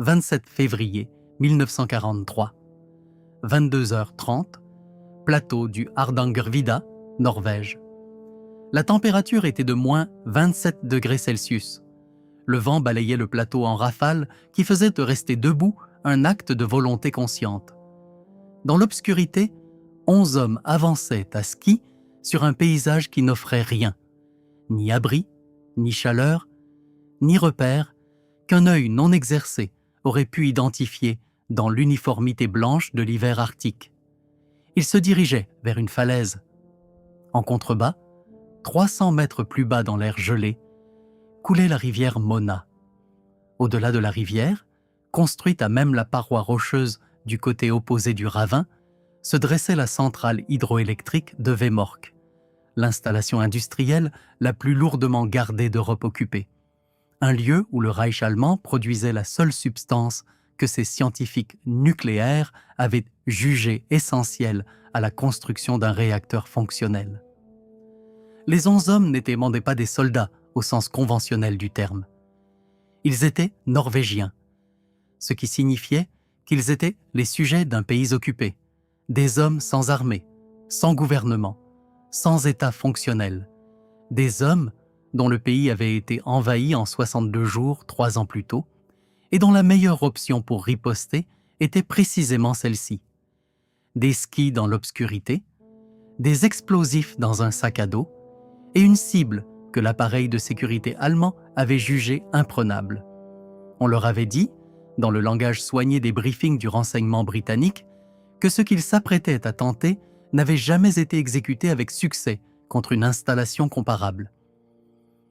27 février 1943. 22h30, plateau du Hardangervidda, Norvège. La température était de moins 27 degrés Celsius. Le vent balayait le plateau en rafales qui faisait de rester debout un acte de volonté consciente. Dans l'obscurité, 11 hommes avançaient à ski sur un paysage qui n'offrait rien. Ni abri, ni chaleur, ni repère qu'un œil non exercé aurait pu identifier dans l'uniformité blanche de l'hiver arctique. Ils se dirigeaient vers une falaise. En contrebas, 300 mètres plus bas dans l'air gelé, coulait la rivière Mona. Au-delà de la rivière, construite à même la paroi rocheuse du côté opposé du ravin, se dressait la centrale hydroélectrique de Vemork, l'installation industrielle la plus lourdement gardée d'Europe occupée. Un lieu où le Reich allemand produisait la seule substance que ses scientifiques nucléaires avaient jugée essentielle à la construction d'un réacteur fonctionnel. Les 11 hommes n'étaient pas des soldats au sens conventionnel du terme. Ils étaient norvégiens, ce qui signifiait qu'ils étaient les sujets d'un pays occupé, des hommes sans armée, sans gouvernement, sans État fonctionnel, des hommes dont le pays avait été envahi en 62 jours 3 ans plus tôt, et dont la meilleure option pour riposter était précisément celle-ci. Des skis dans l'obscurité, des explosifs dans un sac à dos, et une cible que l'appareil de sécurité allemand avait jugée imprenable. On leur avait dit, dans le langage soigné des briefings du renseignement britannique, que ce qu'ils s'apprêtaient à tenter n'avait jamais été exécuté avec succès contre une installation comparable.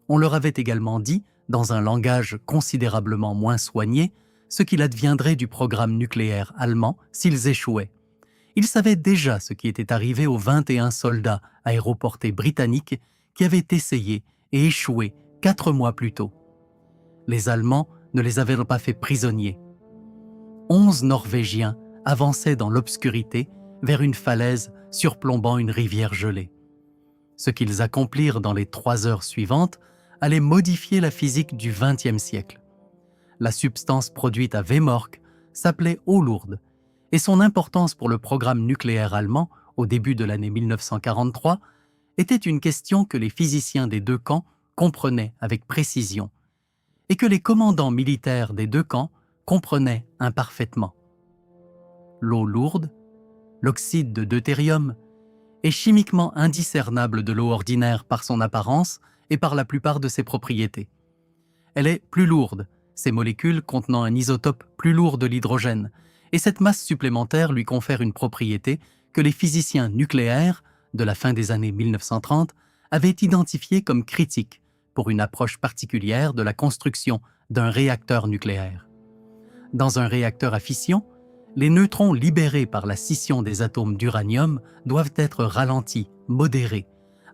On leur avait également dit, dans un langage considérablement moins soigné, ce qu'il adviendrait du programme nucléaire allemand s'ils échouaient. Ils savaient déjà ce qui était arrivé aux 21 soldats aéroportés britanniques qui avaient essayé et échoué 4 mois plus tôt. Les Allemands ne les avaient pas fait prisonniers. 11 Norvégiens avançaient dans l'obscurité vers une falaise surplombant une rivière gelée. Ce qu'ils accomplirent dans les 3 heures suivantes allait modifier la physique du XXe siècle. La substance produite à Vemork s'appelait eau lourde, et son importance pour le programme nucléaire allemand au début de l'année 1943 était une question que les physiciens des deux camps comprenaient avec précision, et que les commandants militaires des deux camps comprenaient imparfaitement. L'eau lourde, l'oxyde de deutérium, est chimiquement indiscernable de l'eau ordinaire par son apparence et par la plupart de ses propriétés. Elle est plus lourde, ses molécules contenant un isotope plus lourd de l'hydrogène, et cette masse supplémentaire lui confère une propriété que les physiciens nucléaires de la fin des années 1930 avaient identifiée comme critique pour une approche particulière de la construction d'un réacteur nucléaire. Dans un réacteur à fission, les neutrons libérés par la scission des atomes d'uranium doivent être ralentis, modérés,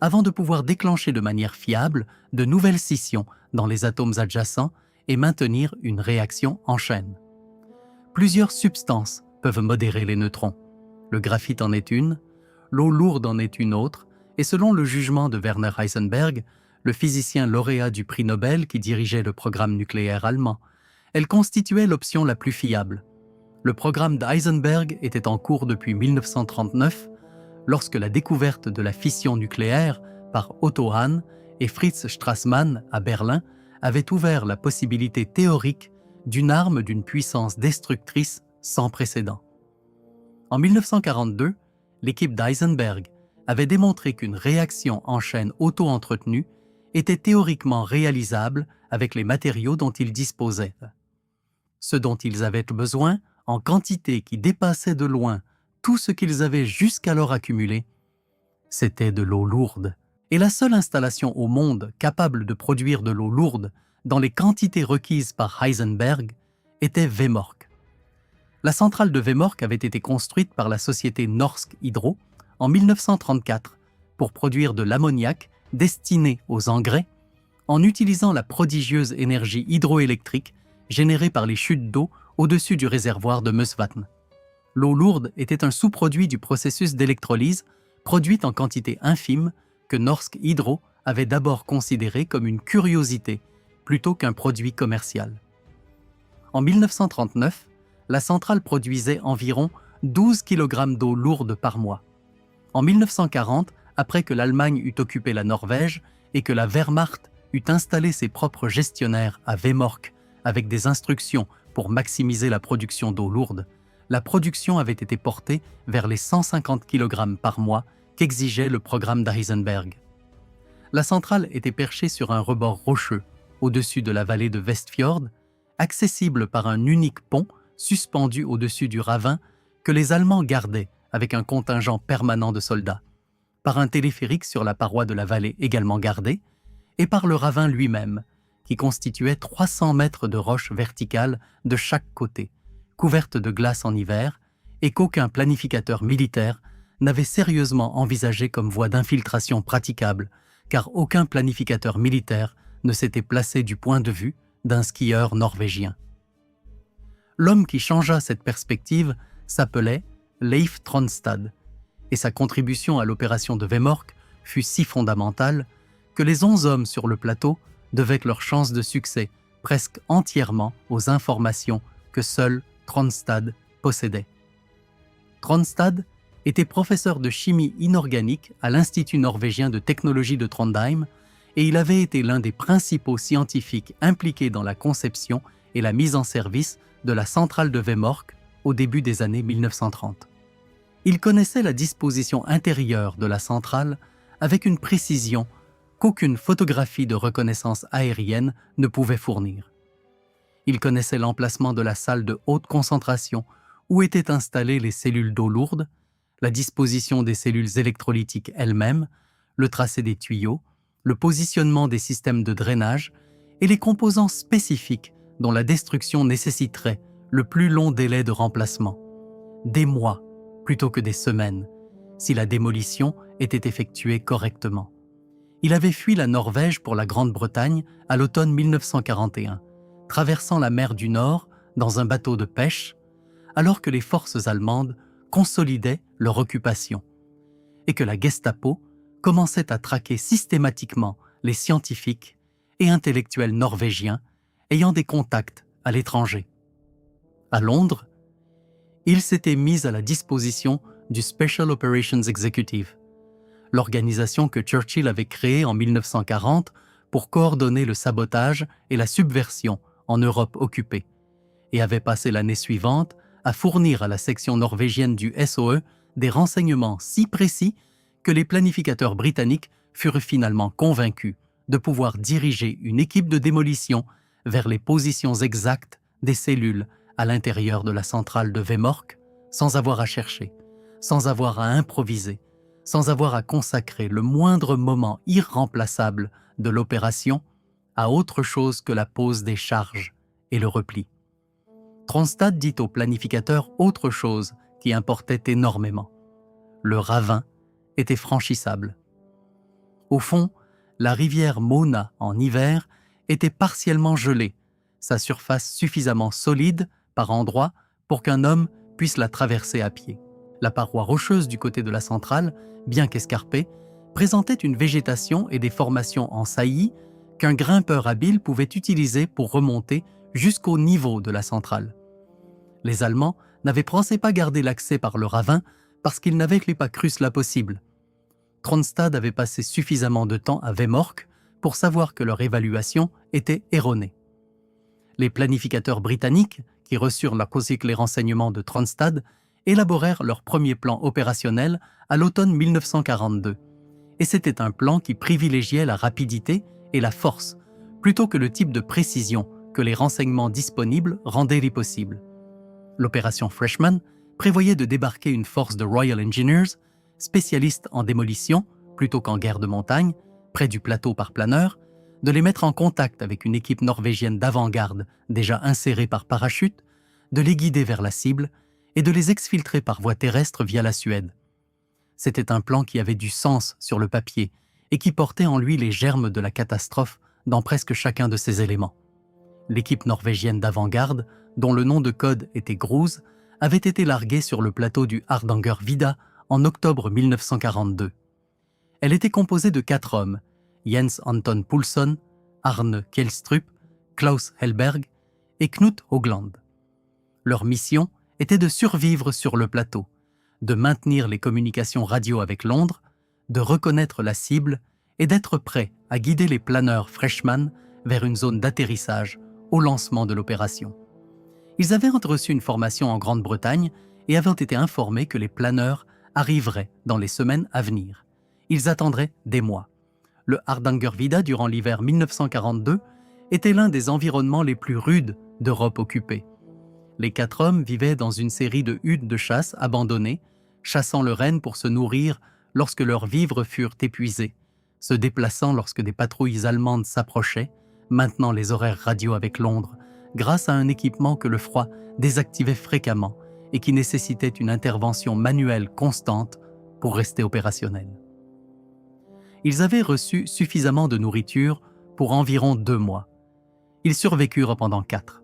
avant de pouvoir déclencher de manière fiable de nouvelles scissions dans les atomes adjacents et maintenir une réaction en chaîne. Plusieurs substances peuvent modérer les neutrons. Le graphite en est une, l'eau lourde en est une autre, et selon le jugement de Werner Heisenberg, le physicien lauréat du prix Nobel qui dirigeait le programme nucléaire allemand, elle constituait l'option la plus fiable. Le programme d'Heisenberg était en cours depuis 1939, lorsque la découverte de la fission nucléaire par Otto Hahn et Fritz Strassmann à Berlin avait ouvert la possibilité théorique d'une arme d'une puissance destructrice sans précédent. En 1942, l'équipe d'Heisenberg avait démontré qu'une réaction en chaîne auto-entretenue était théoriquement réalisable avec les matériaux dont ils disposaient. Ce dont ils avaient besoin, en quantité qui dépassait de loin tout ce qu'ils avaient jusqu'alors accumulé, c'était de l'eau lourde. Et la seule installation au monde capable de produire de l'eau lourde dans les quantités requises par Heisenberg était Vemork. La centrale de Vemork avait été construite par la société Norsk Hydro en 1934 pour produire de l'ammoniac destiné aux engrais en utilisant la prodigieuse énergie hydroélectrique générée par les chutes d'eau au-dessus du réservoir de Møsvatn. L'eau lourde était un sous-produit du processus d'électrolyse produite en quantité infime que Norsk Hydro avait d'abord considéré comme une curiosité plutôt qu'un produit commercial. En 1939, la centrale produisait environ 12 kg d'eau lourde par mois. En 1940, après que l'Allemagne eut occupé la Norvège et que la Wehrmacht eut installé ses propres gestionnaires à Vemork avec des instructions pour maximiser la production d'eau lourde, la production avait été portée vers les 150 kg par mois qu'exigeait le programme d'Heisenberg. La centrale était perchée sur un rebord rocheux, au-dessus de la vallée de Westfjord, accessible par un unique pont suspendu au-dessus du ravin que les Allemands gardaient avec un contingent permanent de soldats, par un téléphérique sur la paroi de la vallée également gardée, et par le ravin lui-même, qui constituait 300 mètres de roches verticales de chaque côté, couvertes de glace en hiver, et qu'aucun planificateur militaire n'avait sérieusement envisagé comme voie d'infiltration praticable, car aucun planificateur militaire ne s'était placé du point de vue d'un skieur norvégien. L'homme qui changea cette perspective s'appelait Leif Tronstad, et sa contribution à l'opération de Vemork fut si fondamentale que les 11 hommes sur le plateau devaient leurs chances de succès presque entièrement aux informations que seul Tronstad possédait. Tronstad était professeur de chimie inorganique à l'Institut norvégien de technologie de Trondheim et il avait été l'un des principaux scientifiques impliqués dans la conception et la mise en service de la centrale de Vemork au début des années 1930. Il connaissait la disposition intérieure de la centrale avec une précision qu'aucune photographie de reconnaissance aérienne ne pouvait fournir. Il connaissait l'emplacement de la salle de haute concentration où étaient installées les cellules d'eau lourde, la disposition des cellules électrolytiques elles-mêmes, le tracé des tuyaux, le positionnement des systèmes de drainage et les composants spécifiques dont la destruction nécessiterait le plus long délai de remplacement, des mois plutôt que des semaines, si la démolition était effectuée correctement. Il avait fui la Norvège pour la Grande-Bretagne à l'automne 1941, traversant la mer du Nord dans un bateau de pêche, alors que les forces allemandes consolidaient leur occupation et que la Gestapo commençait à traquer systématiquement les scientifiques et intellectuels norvégiens ayant des contacts à l'étranger. À Londres, il s'était mis à la disposition du Special Operations Executive, l'organisation que Churchill avait créée en 1940 pour coordonner le sabotage et la subversion en Europe occupée, et avait passé l'année suivante à fournir à la section norvégienne du SOE des renseignements si précis que les planificateurs britanniques furent finalement convaincus de pouvoir diriger une équipe de démolition vers les positions exactes des cellules à l'intérieur de la centrale de Vemork, sans avoir à chercher, sans avoir à improviser, sans avoir à consacrer le moindre moment irremplaçable de l'opération à autre chose que la pose des charges et le repli. Tronstad dit au planificateur autre chose qui importait énormément. Le ravin était franchissable. Au fond, la rivière Mona en hiver était partiellement gelée, sa surface suffisamment solide par endroits pour qu'un homme puisse la traverser à pied. La paroi rocheuse du côté de la centrale, bien qu'escarpée, présentait une végétation et des formations en saillie qu'un grimpeur habile pouvait utiliser pour remonter jusqu'au niveau de la centrale. Les Allemands n'avaient pensé pas garder l'accès par le ravin parce qu'ils n'avaient pas cru cela possible. Tronstad avait passé suffisamment de temps à Vemork pour savoir que leur évaluation était erronée. Les planificateurs britanniques, qui reçurent les renseignements de Tronstad, élaborèrent leur premier plan opérationnel à l'automne 1942. Et c'était un plan qui privilégiait la rapidité et la force, plutôt que le type de précision que les renseignements disponibles rendaient possible. L'opération Freshman prévoyait de débarquer une force de Royal Engineers, spécialistes en démolition plutôt qu'en guerre de montagne, près du plateau par planeur, de les mettre en contact avec une équipe norvégienne d'avant-garde déjà insérée par parachute, de les guider vers la cible et de les exfiltrer par voie terrestre via la Suède. C'était un plan qui avait du sens sur le papier et qui portait en lui les germes de la catastrophe dans presque chacun de ses éléments. L'équipe norvégienne d'avant-garde, dont le nom de code était Gruz, avait été larguée sur le plateau du Hardangervidda en octobre 1942. Elle était composée de 4 hommes, Jens Anton Poulsson, Arne Kjelstrup, Klaus Hellberg et Knut Haugland. Leur mission était de survivre sur le plateau, de maintenir les communications radio avec Londres, de reconnaître la cible et d'être prêts à guider les planeurs Freshman vers une zone d'atterrissage au lancement de l'opération. Ils avaient reçu une formation en Grande-Bretagne et avaient été informés que les planeurs arriveraient dans les semaines à venir. Ils attendraient des mois. Le Hardangervidda, durant l'hiver 1942, était l'un des environnements les plus rudes d'Europe occupée. Les 4 hommes vivaient dans une série de huttes de chasse abandonnées, chassant le renne pour se nourrir lorsque leurs vivres furent épuisés, se déplaçant lorsque des patrouilles allemandes s'approchaient, maintenant les horaires radio avec Londres, grâce à un équipement que le froid désactivait fréquemment et qui nécessitait une intervention manuelle constante pour rester opérationnels. Ils avaient reçu suffisamment de nourriture pour environ 2 mois. Ils survécurent pendant 4.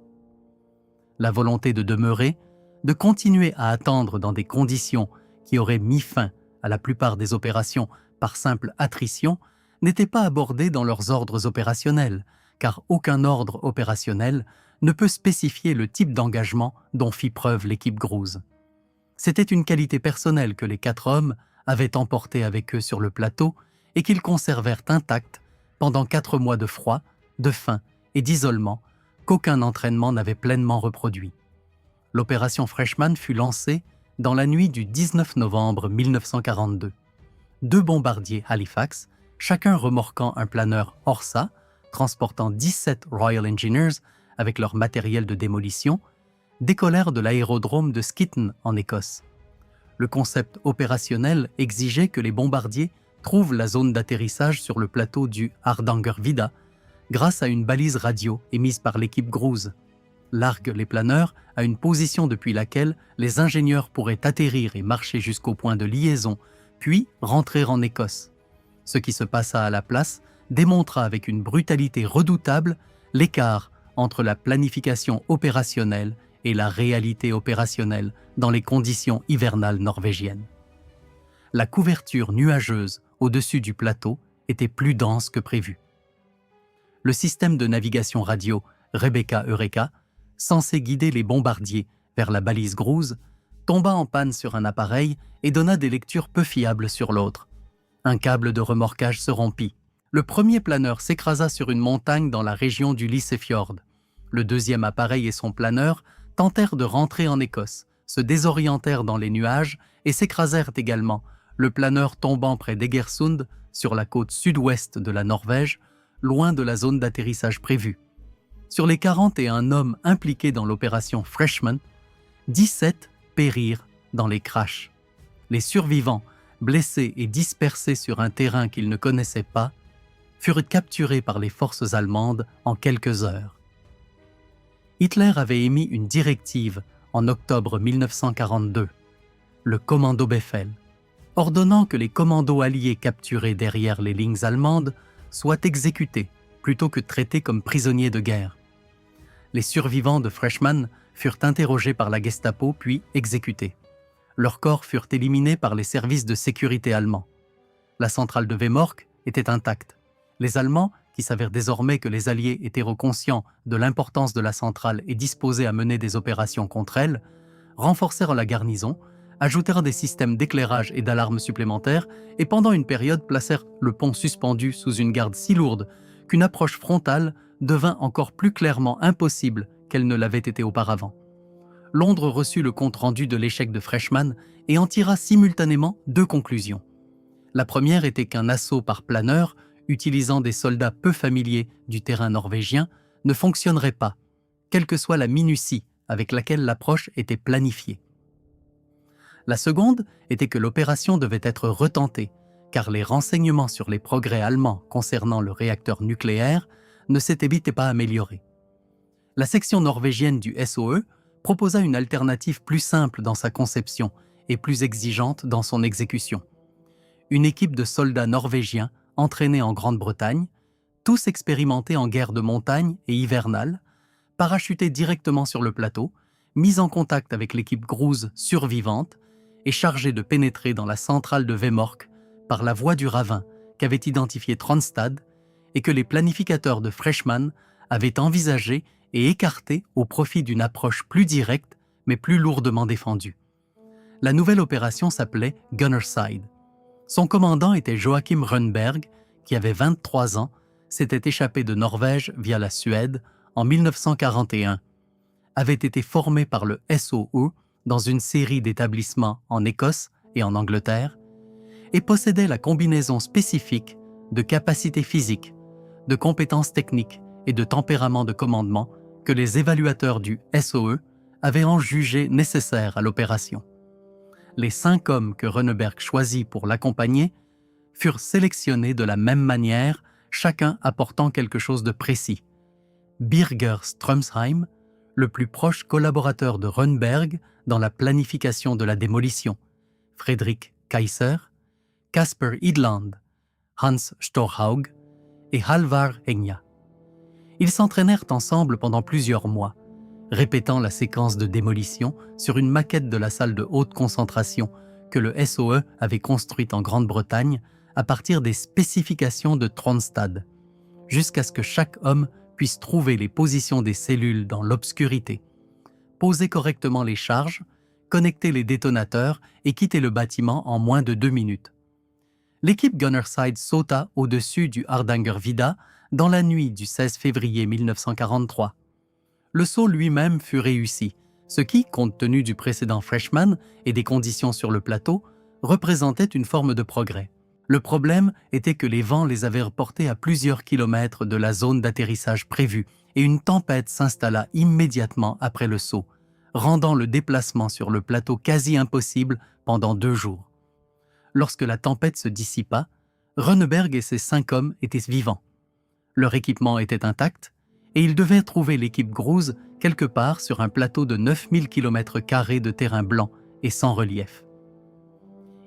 La volonté de demeurer, de continuer à attendre dans des conditions qui auraient mis fin à la plupart des opérations par simple attrition, n'était pas abordée dans leurs ordres opérationnels, car aucun ordre opérationnel ne peut spécifier le type d'engagement dont fit preuve l'équipe Grouse. C'était une qualité personnelle que les 4 hommes avaient emportée avec eux sur le plateau et qu'ils conservèrent intacte pendant 4 mois de froid, de faim et d'isolement qu'aucun entraînement n'avait pleinement reproduit. L'opération Freshman fut lancée dans la nuit du 19 novembre 1942. 2 bombardiers Halifax, chacun remorquant un planeur Horsa, transportant 17 Royal Engineers avec leur matériel de démolition, décollèrent de l'aérodrome de Skitton en Écosse. Le concept opérationnel exigeait que les bombardiers trouvent la zone d'atterrissage sur le plateau du Hardangervidda grâce à une balise radio émise par l'équipe Grouse. Larguent les planeurs à une position depuis laquelle les ingénieurs pourraient atterrir et marcher jusqu'au point de liaison, puis rentrer en Écosse. Ce qui se passa à la place démontra avec une brutalité redoutable l'écart entre la planification opérationnelle et la réalité opérationnelle dans les conditions hivernales norvégiennes. La couverture nuageuse au-dessus du plateau était plus dense que prévu. Le système de navigation radio Rebecca Eureka, censé guider les bombardiers vers la balise Grouse, tomba en panne sur un appareil et donna des lectures peu fiables sur l'autre. Un câble de remorquage se rompit. Le premier planeur s'écrasa sur une montagne dans la région du Lysefjord. Le deuxième appareil et son planeur tentèrent de rentrer en Écosse, se désorientèrent dans les nuages et s'écrasèrent également, le planeur tombant près d'Egersund, sur la côte sud-ouest de la Norvège, loin de la zone d'atterrissage prévue. Sur les 41 hommes impliqués dans l'opération Freshman, 17 périrent dans les crashs. Les survivants, blessés et dispersés sur un terrain qu'ils ne connaissaient pas, furent capturés par les forces allemandes en quelques heures. Hitler avait émis une directive en octobre 1942, le Kommando Befehl, ordonnant que les commandos alliés capturés derrière les lignes allemandes soient exécutés plutôt que traités comme prisonniers de guerre. Les survivants de Freshman furent interrogés par la Gestapo puis exécutés. Leurs corps furent éliminés par les services de sécurité allemands. La centrale de Vemork était intacte. Les Allemands, qui s'avèrent désormais que les Alliés étaient conscients de l'importance de la centrale et disposés à mener des opérations contre elle, renforcèrent la garnison, ajoutèrent des systèmes d'éclairage et d'alarme supplémentaires et pendant une période placèrent le pont suspendu sous une garde si lourde qu'une approche frontale devint encore plus clairement impossible qu'elle ne l'avait été auparavant. Londres reçut le compte-rendu de l'échec de Freshman et en tira simultanément 2 conclusions. La première était qu'un assaut par planeur, utilisant des soldats peu familiers du terrain norvégien, ne fonctionnerait pas, quelle que soit la minutie avec laquelle l'approche était planifiée. La seconde était que l'opération devait être retentée, car les renseignements sur les progrès allemands concernant le réacteur nucléaire ne s'étaient pas améliorés. La section norvégienne du SOE proposa une alternative plus simple dans sa conception et plus exigeante dans son exécution. Une équipe de soldats norvégiens entraînés en Grande-Bretagne, tous expérimentés en guerre de montagne et hivernale, parachutés directement sur le plateau, mis en contact avec l'équipe Grouse survivante et chargés de pénétrer dans la centrale de Vemork par la voie du ravin qu'avait identifié Tronstad et que les planificateurs de Freshman avaient envisagé et écartés au profit d'une approche plus directe mais plus lourdement défendue. La nouvelle opération s'appelait Gunnerside. Son commandant était Joachim Rönnberg, qui avait 23 ans, s'était échappé de Norvège via la Suède en 1941, avait été formé par le SOE dans une série d'établissements en Écosse et en Angleterre, et possédait la combinaison spécifique de capacités physiques, de compétences techniques et de tempérament de commandement que les évaluateurs du SOE avaient en jugé nécessaires à l'opération. Les 5 hommes que Rönnberg choisit pour l'accompagner furent sélectionnés de la même manière, chacun apportant quelque chose de précis. Birger Strömsheim, le plus proche collaborateur de Rönnberg dans la planification de la démolition, Fredrik Kaiser, Kasper Idland, Hans Storhaug et Halvar Engja. Ils s'entraînèrent ensemble pendant plusieurs mois, répétant la séquence de démolition sur une maquette de la salle de haute concentration que le SOE avait construite en Grande-Bretagne à partir des spécifications de Tronstad, jusqu'à ce que chaque homme puisse trouver les positions des cellules dans l'obscurité, poser correctement les charges, connecter les détonateurs et quitter le bâtiment en moins de 2 minutes. L'équipe Gunnerside sauta au-dessus du Hardangervidda dans la nuit du 16 février 1943. Le saut lui-même fut réussi, ce qui, compte tenu du précédent Freshman et des conditions sur le plateau, représentait une forme de progrès. Le problème était que les vents les avaient reportés à plusieurs kilomètres de la zone d'atterrissage prévue et une tempête s'installa immédiatement après le saut, rendant le déplacement sur le plateau quasi impossible pendant 2 jours. Lorsque la tempête se dissipa, Rönnberg et ses 5 hommes étaient vivants. Leur équipement était intact et ils devaient trouver l'équipe Grouse quelque part sur un plateau de 9000 km² de terrain blanc et sans relief.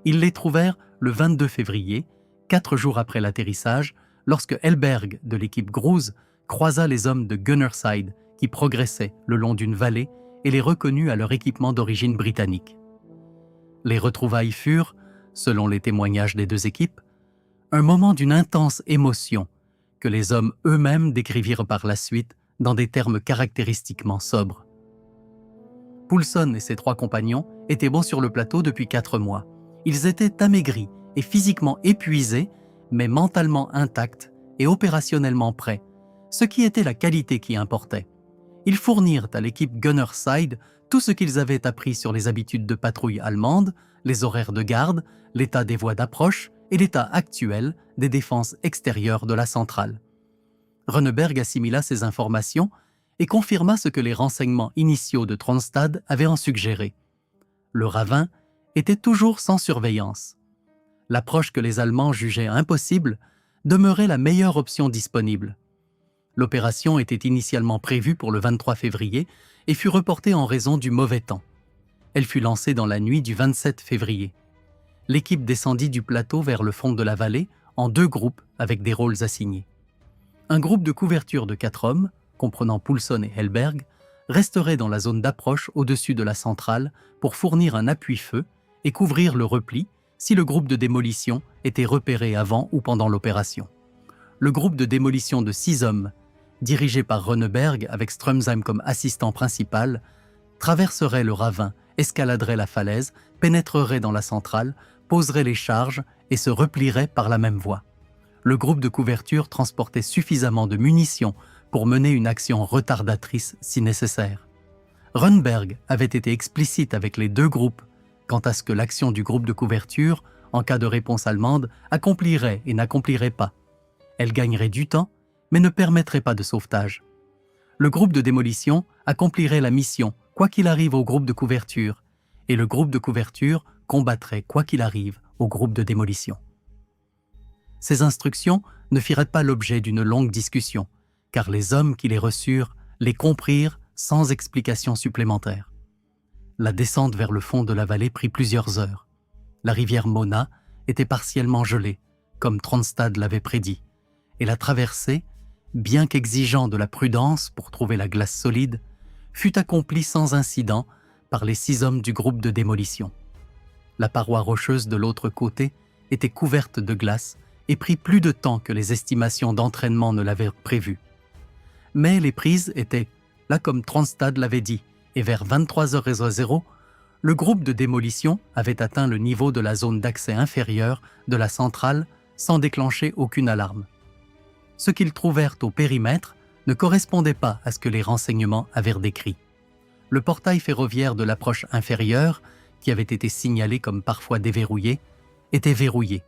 Ils les trouvèrent le 22 février, 4 jours après l'atterrissage, lorsque Helberg de l'équipe Grouse croisa les hommes de Gunnerside qui progressaient le long d'une vallée et les reconnut à leur équipement d'origine britannique. Les retrouvailles furent, selon les témoignages des 2 équipes, un moment d'une intense émotion que les hommes eux-mêmes décrivirent par la suite dans des termes caractéristiquement sobres. Poulson et ses 3 compagnons étaient bons sur le plateau depuis 4 mois. Ils étaient amaigris et physiquement épuisés, mais mentalement intacts et opérationnellement prêts, ce qui était la qualité qui importait. Ils fournirent à l'équipe Gunnerside tout ce qu'ils avaient appris sur les habitudes de patrouille allemandes, les horaires de garde, l'état des voies d'approche et l'état actuel des défenses extérieures de la centrale. Rönnberg assimila ces informations et confirma ce que les renseignements initiaux de Tronstad avaient en suggéré. Le ravin était toujours sans surveillance. L'approche que les Allemands jugeaient impossible demeurait la meilleure option disponible. L'opération était initialement prévue pour le 23 février et fut reportée en raison du mauvais temps. Elle fut lancée dans la nuit du 27 février. L'équipe descendit du plateau vers le fond de la vallée en 2 groupes avec des rôles assignés. Un groupe de couverture de 4 hommes, comprenant Poulson et Helberg, resterait dans la zone d'approche au-dessus de la centrale pour fournir un appui-feu et couvrir le repli si le groupe de démolition était repéré avant ou pendant l'opération. Le groupe de démolition de 6 hommes, dirigé par Rönnberg avec Strömsheim comme assistant principal, traverserait le ravin, escaladerait la falaise, pénétrerait dans la centrale, poserait les charges et se replierait par la même voie. Le groupe de couverture transportait suffisamment de munitions pour mener une action retardatrice si nécessaire. Rönnberg avait été explicite avec les 2 groupes quant à ce que l'action du groupe de couverture, en cas de réponse allemande, accomplirait et n'accomplirait pas. Elle gagnerait du temps, mais ne permettrait pas de sauvetage. Le groupe de démolition accomplirait la mission, quoi qu'il arrive au groupe de couverture, et le groupe de couverture combattrait, quoi qu'il arrive, au groupe de démolition. Ces instructions ne firent pas l'objet d'une longue discussion, car les hommes qui les reçurent les comprirent sans explication supplémentaire. La descente vers le fond de la vallée prit plusieurs heures. La rivière Mona était partiellement gelée, comme Tronstad l'avait prédit, et la traversée, bien qu'exigeant de la prudence pour trouver la glace solide, fut accomplie sans incident par les 6 hommes du groupe de démolition. La paroi rocheuse de l'autre côté était couverte de glace et prit plus de temps que les estimations d'entraînement ne l'avaient prévu. Mais les prises étaient là comme Tronstad l'avait dit, et vers 23h00, le groupe de démolition avait atteint le niveau de la zone d'accès inférieure de la centrale sans déclencher aucune alarme. Ce qu'ils trouvèrent au périmètre ne correspondait pas à ce que les renseignements avaient décrit. Le portail ferroviaire de l'approche inférieure, qui avait été signalé comme parfois déverrouillé, était verrouillé.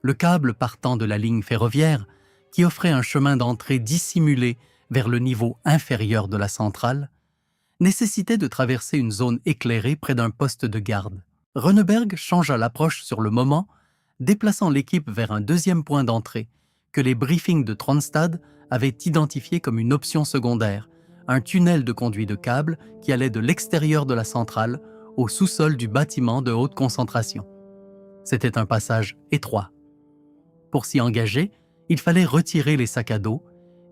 Le câble partant de la ligne ferroviaire, qui offrait un chemin d'entrée dissimulé vers le niveau inférieur de la centrale, nécessitait de traverser une zone éclairée près d'un poste de garde. Rønneberg changea l'approche sur le moment, déplaçant l'équipe vers un deuxième point d'entrée, que les briefings de Tronstad avaient identifié comme une option secondaire, un tunnel de conduit de câble qui allait de l'extérieur de la centrale au sous-sol du bâtiment de haute concentration. C'était un passage étroit. Pour s'y engager, il fallait retirer les sacs à dos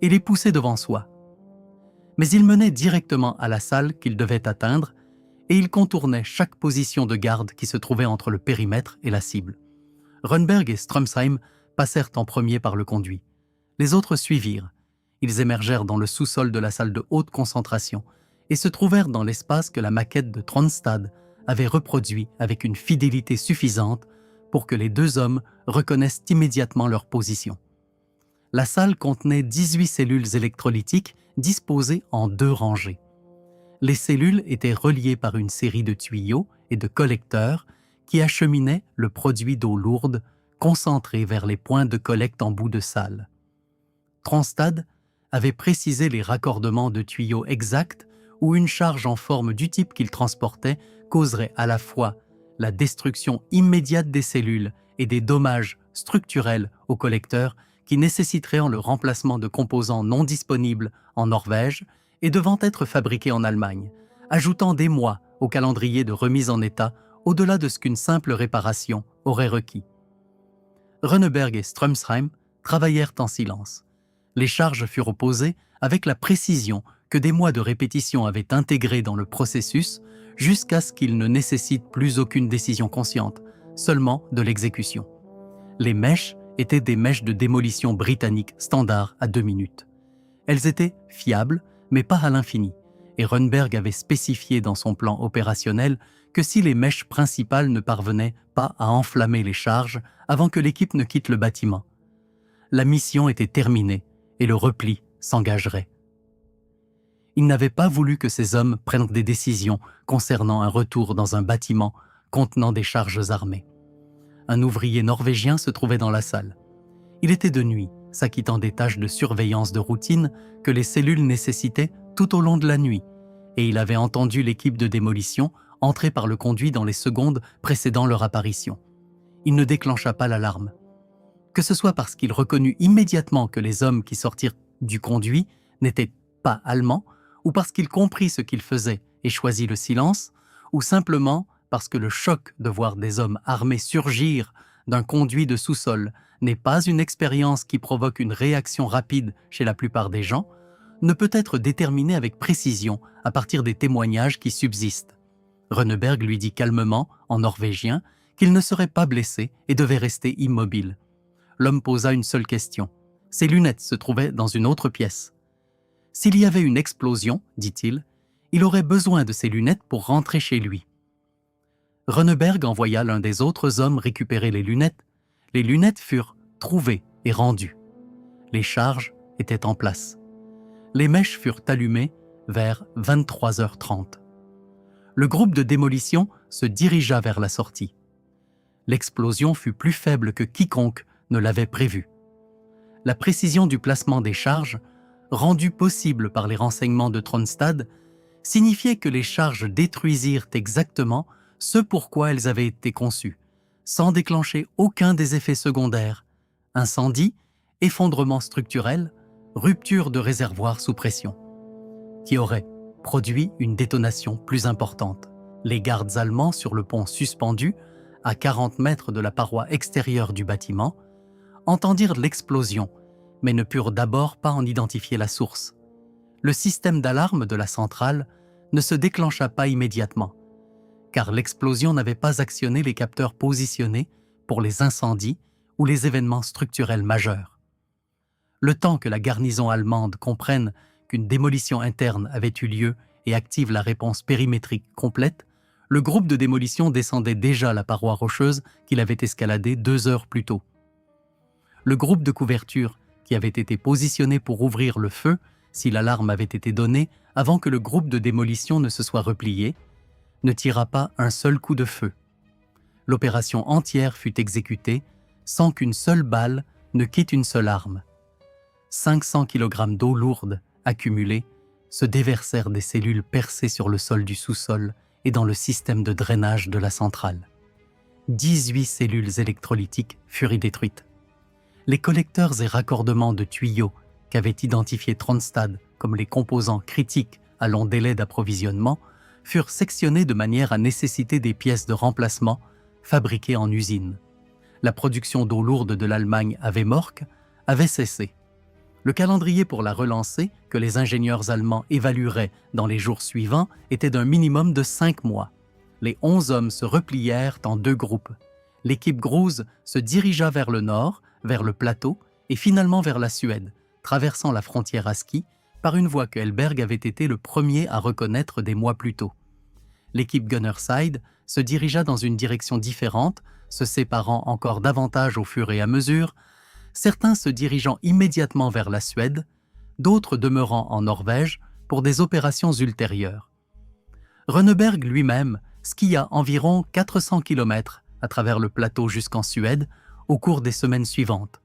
et les pousser devant soi. Mais il menait directement à la salle qu'il devait atteindre et il contournait chaque position de garde qui se trouvait entre le périmètre et la cible. Rønneberg et Stromsheim passèrent en premier par le conduit. Les autres suivirent. Ils émergèrent dans le sous-sol de la salle de haute concentration et se trouvèrent dans l'espace que la maquette de Tronstad avait reproduit avec une fidélité suffisante pour que les deux hommes reconnaissent immédiatement leur position. La salle contenait 18 cellules électrolytiques disposées en 2 rangées. Les cellules étaient reliées par une série de tuyaux et de collecteurs qui acheminaient le produit d'eau lourde concentré vers les points de collecte en bout de salle. Tronstad avait précisé les raccordements de tuyaux exacts où une charge en forme du type qu'il transportait causerait à la fois la destruction immédiate des cellules et des dommages structurels aux collecteurs qui nécessiteraient le remplacement de composants non disponibles en Norvège et devant être fabriqués en Allemagne, ajoutant des mois au calendrier de remise en état au-delà de ce qu'une simple réparation aurait requis. Rønneberg et Stromsheim travaillèrent en silence. Les charges furent posées avec la précision que des mois de répétition avaient intégrée dans le processus jusqu'à ce qu'il ne nécessite plus aucune décision consciente, seulement de l'exécution. Les mèches étaient des mèches de démolition britanniques standard à 2 minutes. Elles étaient fiables, mais pas à l'infini, et Rønneberg avait spécifié dans son plan opérationnel que si les mèches principales ne parvenaient pas à enflammer les charges avant que l'équipe ne quitte le bâtiment, la mission était terminée et le repli s'engagerait. Il n'avait pas voulu que ces hommes prennent des décisions concernant un retour dans un bâtiment contenant des charges armées. Un ouvrier norvégien se trouvait dans la salle. Il était de nuit, s'acquittant des tâches de surveillance de routine que les cellules nécessitaient tout au long de la nuit, et il avait entendu l'équipe de démolition entrer par le conduit dans les secondes précédant leur apparition. Il ne déclencha pas l'alarme. Que ce soit parce qu'il reconnut immédiatement que les hommes qui sortirent du conduit n'étaient pas allemands, ou parce qu'il comprit ce qu'ils faisaient et choisit le silence, ou simplement parce que le choc de voir des hommes armés surgir d'un conduit de sous-sol n'est pas une expérience qui provoque une réaction rapide chez la plupart des gens, ne peut être déterminé avec précision à partir des témoignages qui subsistent. Rønneberg lui dit calmement, en norvégien, qu'il ne serait pas blessé et devait rester immobile. L'homme posa une seule question. Ses lunettes se trouvaient dans une autre pièce. S'il y avait une explosion, dit-il, il aurait besoin de ses lunettes pour rentrer chez lui. Rønneberg envoya l'un des autres hommes récupérer les lunettes. Les lunettes furent trouvées et rendues. Les charges étaient en place. Les mèches furent allumées vers 23h30. Le groupe de démolition se dirigea vers la sortie. L'explosion fut plus faible que quiconque ne l'avait prévu. La précision du placement des charges, rendue possible par les renseignements de Tronstad, signifiait que les charges détruisirent exactement ce pourquoi elles avaient été conçues, sans déclencher aucun des effets secondaires, incendie, effondrement structurel, rupture de réservoir sous pression, qui aurait produit une détonation plus importante. Les gardes allemands sur le pont suspendu, à 40 mètres de la paroi extérieure du bâtiment, entendirent l'explosion, mais ne purent d'abord pas en identifier la source. Le système d'alarme de la centrale ne se déclencha pas immédiatement, car l'explosion n'avait pas actionné les capteurs positionnés pour les incendies ou les événements structurels majeurs. Le temps que la garnison allemande comprenne qu'une démolition interne avait eu lieu et active la réponse périmétrique complète, le groupe de démolition descendait déjà la paroi rocheuse qu'il avait escaladée 2 heures plus tôt. Le groupe de couverture, qui avait été positionné pour ouvrir le feu si l'alarme avait été donnée avant que le groupe de démolition ne se soit replié, ne tira pas un seul coup de feu. L'opération entière fut exécutée sans qu'une seule balle ne quitte une seule arme. 500 kg d'eau lourde, accumulée, se déversèrent des cellules percées sur le sol du sous-sol et dans le système de drainage de la centrale. 18 cellules électrolytiques furent détruites. Les collecteurs et raccordements de tuyaux qu'avait identifiés Tronstad comme les composants critiques à long délai d'approvisionnement furent sectionnés de manière à nécessiter des pièces de remplacement fabriquées en usine. La production d'eau lourde de l'Allemagne à Vemork avait cessé. Le calendrier pour la relancer, que les ingénieurs allemands évalueraient dans les jours suivants, était d'un minimum de 5 mois. Les 11 hommes se replièrent en 2 groupes. L'équipe Groose se dirigea vers le nord, vers le plateau, et finalement vers la Suède, traversant la frontière à ski, par une voie que Hellberg avait été le premier à reconnaître des mois plus tôt. L'équipe Gunnerside se dirigea dans une direction différente, se séparant encore davantage au fur et à mesure, certains se dirigeant immédiatement vers la Suède, d'autres demeurant en Norvège pour des opérations ultérieures. Rønneberg lui-même skia environ 400 km à travers le plateau jusqu'en Suède au cours des semaines suivantes.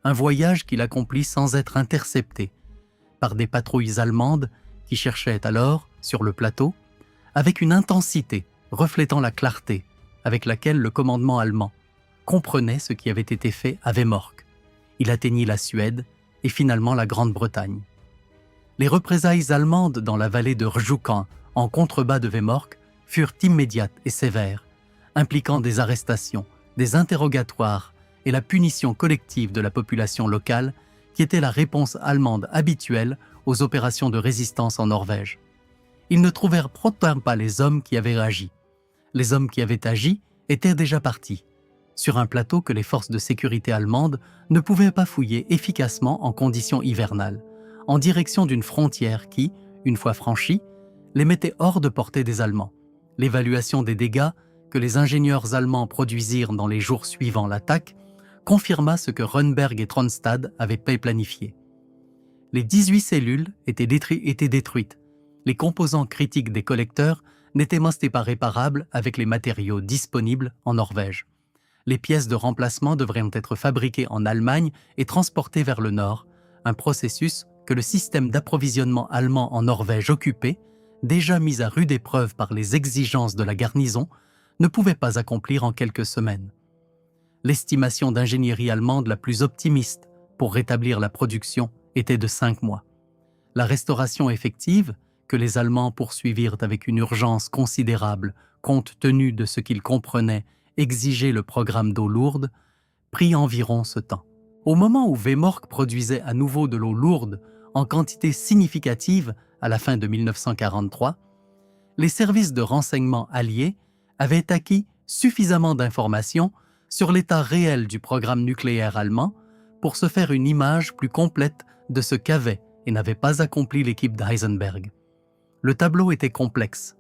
Un voyage qu'il accomplit sans être intercepté par des patrouilles allemandes qui cherchaient alors, sur le plateau, avec une intensité reflétant la clarté avec laquelle le commandement allemand comprenait ce qui avait été fait à Vemork. Il atteignit la Suède et finalement la Grande-Bretagne. Les représailles allemandes dans la vallée de Rjukan, en contrebas de Vemork, furent immédiates et sévères, impliquant des arrestations, des interrogatoires et la punition collective de la population locale qui était la réponse allemande habituelle aux opérations de résistance en Norvège. Ils ne trouvèrent pourtant pas les hommes qui avaient agi. Les hommes qui avaient agi étaient déjà partis, sur un plateau que les forces de sécurité allemandes ne pouvaient pas fouiller efficacement en conditions hivernales, en direction d'une frontière qui, une fois franchie, les mettait hors de portée des Allemands. L'évaluation des dégâts que les ingénieurs allemands produisirent dans les jours suivant l'attaque confirma ce que Rønneberg et Tronstad avaient planifié. Les 18 cellules étaient détruites. Les composants critiques des collecteurs n'étaient pas réparables avec les matériaux disponibles en Norvège. Les pièces de remplacement devraient être fabriquées en Allemagne et transportées vers le nord, un processus que le système d'approvisionnement allemand en Norvège occupé, déjà mis à rude épreuve par les exigences de la garnison, ne pouvait pas accomplir en quelques semaines. L'estimation d'ingénierie allemande la plus optimiste pour rétablir la production était de 5 mois. La restauration effective, que les Allemands poursuivirent avec une urgence considérable compte tenu de ce qu'ils comprenaient exiger le programme d'eau lourde, prit environ ce temps. Au moment où Vemork produisait à nouveau de l'eau lourde en quantité significative à la fin de 1943, les services de renseignement alliés avaient acquis suffisamment d'informations sur l'état réel du programme nucléaire allemand pour se faire une image plus complète de ce qu'avait et n'avait pas accompli l'équipe d'Heisenberg. Le tableau était complexe.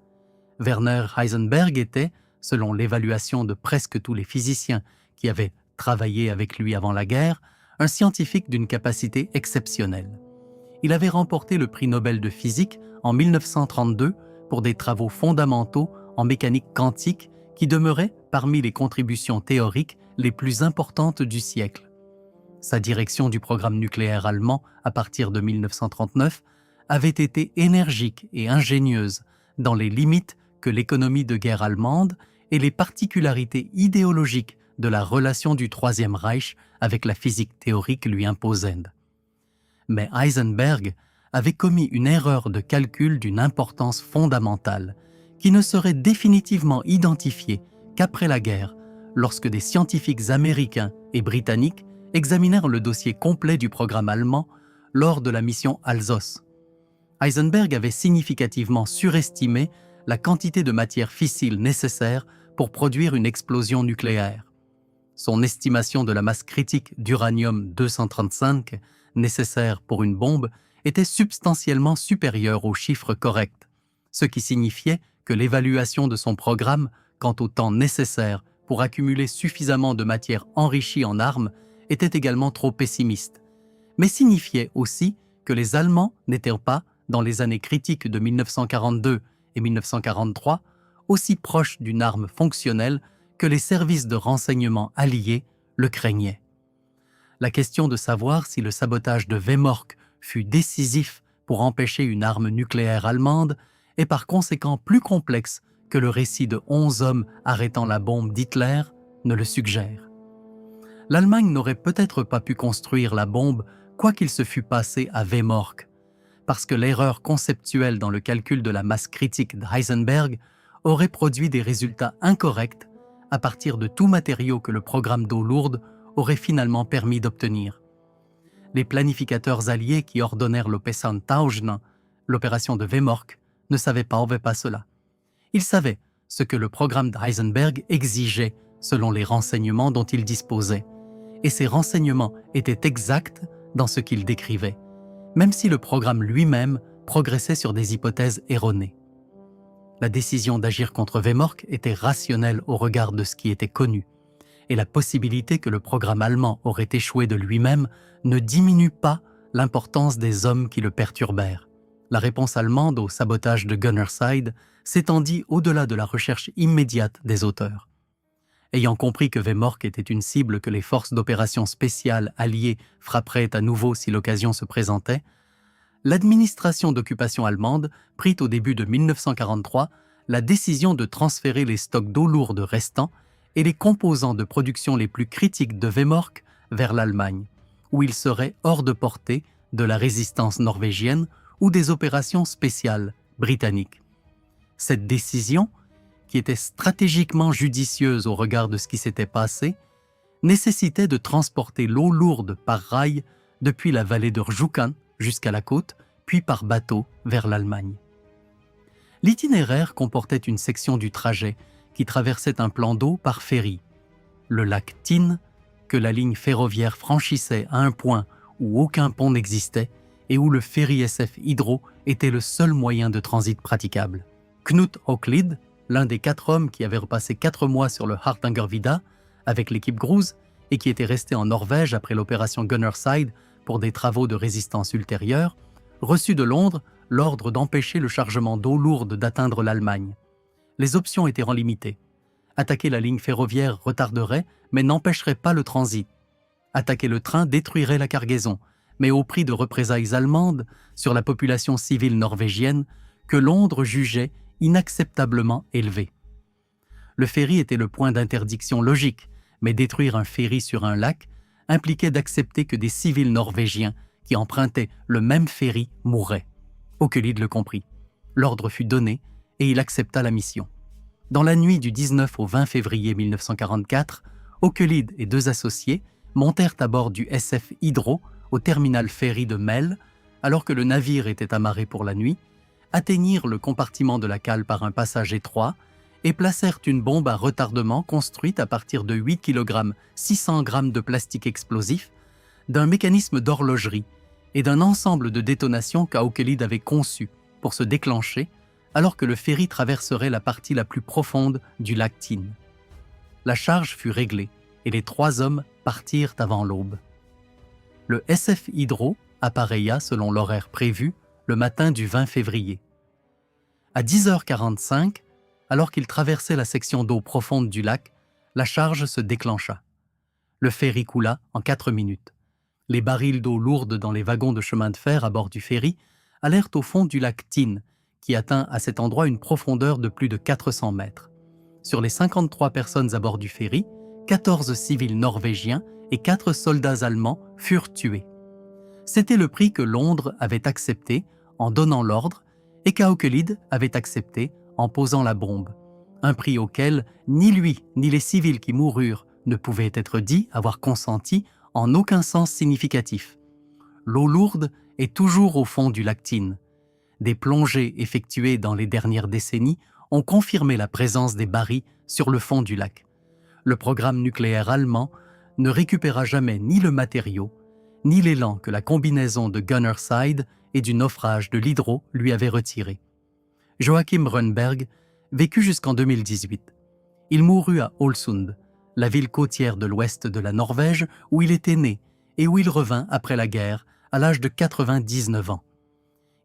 Werner Heisenberg était, selon l'évaluation de presque tous les physiciens qui avaient travaillé avec lui avant la guerre, un scientifique d'une capacité exceptionnelle. Il avait remporté le prix Nobel de physique en 1932 pour des travaux fondamentaux en mécanique quantique qui demeuraient parmi les contributions théoriques les plus importantes du siècle. Sa direction du programme nucléaire allemand à partir de 1939 avait été énergique et ingénieuse dans les limites que l'économie de guerre allemande et les particularités idéologiques de la relation du Troisième Reich avec la physique théorique lui imposaient. Mais Heisenberg avait commis une erreur de calcul d'une importance fondamentale qui ne serait définitivement identifiée qu'après la guerre, lorsque des scientifiques américains et britanniques examinèrent le dossier complet du programme allemand lors de la mission Alsos. Heisenberg avait significativement surestimé la quantité de matière fissile nécessaire pour produire une explosion nucléaire. Son estimation de la masse critique d'uranium-235 nécessaire pour une bombe était substantiellement supérieur au chiffre correct, ce qui signifiait que l'évaluation de son programme quant au temps nécessaire pour accumuler suffisamment de matière enrichie en armes était également trop pessimiste, mais signifiait aussi que les Allemands n'étaient pas, dans les années critiques de 1942 et 1943, aussi proches d'une arme fonctionnelle que les services de renseignement alliés le craignaient. La question de savoir si le sabotage de Vemork fut décisif pour empêcher une arme nucléaire allemande est par conséquent plus complexe que le récit de 11 hommes arrêtant la bombe d'Hitler ne le suggère. L'Allemagne n'aurait peut-être pas pu construire la bombe quoi qu'il se fût passé à Vemork, parce que l'erreur conceptuelle dans le calcul de la masse critique d'Heisenberg aurait produit des résultats incorrects à partir de tout matériau que le programme d'eau lourde aurait finalement permis d'obtenir. Les planificateurs alliés qui ordonnèrent l'Opération l'opération de Vemork, ne savaient pas cela. Ils savaient ce que le programme d'Heisenberg exigeait selon les renseignements dont il disposait, et ces renseignements étaient exacts dans ce qu'il décrivait, même si le programme lui-même progressait sur des hypothèses erronées. La décision d'agir contre Vemork était rationnelle au regard de ce qui était connu, et la possibilité que le programme allemand aurait échoué de lui-même ne diminue pas l'importance des hommes qui le perturbèrent. La réponse allemande au sabotage de Gunnerside s'étendit au-delà de la recherche immédiate des auteurs. Ayant compris que Vemork était une cible que les forces d'opération spéciales alliées frapperaient à nouveau si l'occasion se présentait, l'administration d'occupation allemande prit au début de 1943 la décision de transférer les stocks d'eau lourde restants et les composants de production les plus critiques de Vemork vers l'Allemagne, où ils seraient hors de portée de la résistance norvégienne ou des opérations spéciales britanniques. Cette décision, qui était stratégiquement judicieuse au regard de ce qui s'était passé, nécessitait de transporter l'eau lourde par rail depuis la vallée de Rjukan jusqu'à la côte, puis par bateau vers l'Allemagne. L'itinéraire comportait une section du trajet qui traversait un plan d'eau par ferry, le lac Tin, que la ligne ferroviaire franchissait à un point où aucun pont n'existait et où le ferry SF Hydro était le seul moyen de transit praticable. Knut Hauklid, l'un des 4 hommes qui avaient repassé 4 mois sur le Hardangervidda avec l'équipe Gruze et qui était resté en Norvège après l'opération Gunnerside pour des travaux de résistance ultérieurs, reçut de Londres l'ordre d'empêcher le chargement d'eau lourde d'atteindre l'Allemagne. Les options étaient limitées. Attaquer la ligne ferroviaire retarderait, mais n'empêcherait pas le transit. Attaquer le train détruirait la cargaison, mais au prix de représailles allemandes sur la population civile norvégienne que Londres jugeait inacceptablement élevée. Le ferry était le point d'interdiction logique, mais détruire un ferry sur un lac impliquait d'accepter que des civils norvégiens qui empruntaient le même ferry mourraient. Haukelid le comprit. L'ordre fut donné et il accepta la mission. Dans la nuit du 19 au 20 février 1944, Haukelid et 2 associés montèrent à bord du SF Hydro au terminal ferry de Melle, alors que le navire était amarré pour la nuit, atteignirent le compartiment de la cale par un passage étroit et placèrent une bombe à retardement construite à partir de 8 kg 600 g de plastique explosif, d'un mécanisme d'horlogerie et d'un ensemble de détonations qu'Haukelid avait conçu pour se déclencher alors que le ferry traverserait la partie la plus profonde du lac Tin. La charge fut réglée et les 3 hommes partirent avant l'aube. Le SF Hydro appareilla selon l'horaire prévu le matin du 20 février. À 10h45, alors qu'il traversait la section d'eau profonde du lac, la charge se déclencha. Le ferry coula en 4 minutes. Les barils d'eau lourde dans les wagons de chemin de fer à bord du ferry allèrent au fond du lac Tin, qui atteint à cet endroit une profondeur de plus de 400 mètres. Sur les 53 personnes à bord du ferry, 14 civils norvégiens et 4 soldats allemands furent tués. C'était le prix que Londres avait accepté en donnant l'ordre et qu'Haukelid avait accepté en posant la bombe, un prix auquel ni lui ni les civils qui moururent ne pouvaient être dits avoir consenti en aucun sens significatif. L'eau lourde est toujours au fond du lac Tin. Des plongées effectuées dans les dernières décennies ont confirmé la présence des barils sur le fond du lac. Le programme nucléaire allemand ne récupéra jamais ni le matériau, ni l'élan que la combinaison de Gunnerside et du naufrage de l'Hydro lui avait retiré. Joachim Rönnberg vécut jusqu'en 2018. Il mourut à Ålesund, la ville côtière de l'ouest de la Norvège où il était né et où il revint après la guerre à l'âge de 99 ans.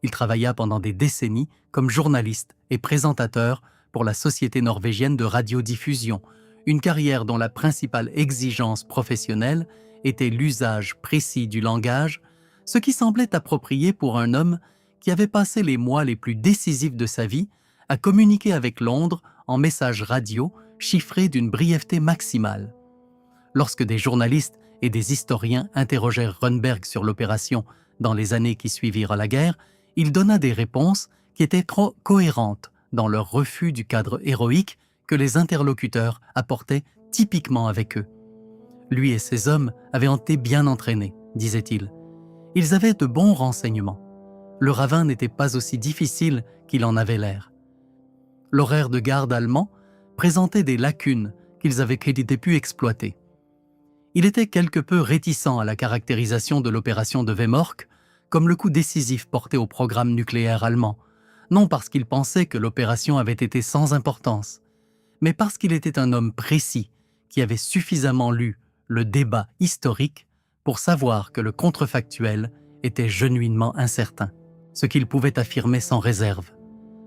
Il travailla pendant des décennies comme journaliste et présentateur pour la Société norvégienne de radiodiffusion, une carrière dont la principale exigence professionnelle était l'usage précis du langage, ce qui semblait approprié pour un homme qui avait passé les mois les plus décisifs de sa vie à communiquer avec Londres en messages radio chiffrés d'une brièveté maximale. Lorsque des journalistes et des historiens interrogèrent Rönnberg sur l'opération dans les années qui suivirent la guerre, il donna des réponses qui étaient trop cohérentes dans leur refus du cadre héroïque que les interlocuteurs apportaient typiquement avec eux. Lui et ses hommes avaient été bien entraînés, disait-il. Ils avaient de bons renseignements. Le ravin n'était pas aussi difficile qu'il en avait l'air. L'horaire de garde allemand présentait des lacunes qu'ils avaient pu exploiter. Il était quelque peu réticent à la caractérisation de l'opération de Vemork comme le coup décisif porté au programme nucléaire allemand, non parce qu'il pensait que l'opération avait été sans importance, mais parce qu'il était un homme précis qui avait suffisamment lu le débat historique pour savoir que le contrefactuel était genuinement incertain. Ce qu'il pouvait affirmer sans réserve,